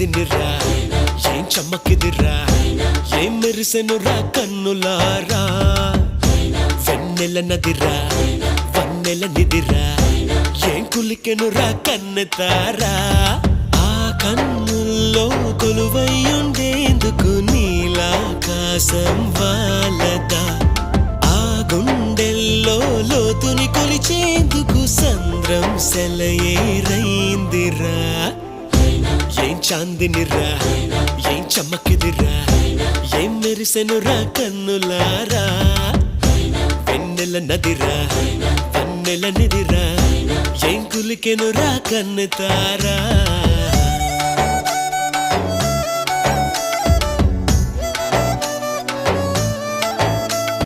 చాందినిరా ఏం చమ్మకిదిరా ఏం మెరిసెనురా కన్నులారా వెన్నెల నదిరా వన్నెల నిదిరా ఏం కులికెనురా కన్నెతారా ఆ కన్నుల్లో కొలువయ్యుండేందుకు నీలాకాశం వాలదా ఆ గుండెల్లో లోతుని కొలిచేందుకు సంద్రం సెలయేరైందిరా ఏం చాందినిరా ఏం చమ్మకిదిరా ఏం మెరిసెనురా కన్నులారా వెన్నెల నదిరా వన్నెల నిదిరా ఏం కులికెనురా కన్నెతారా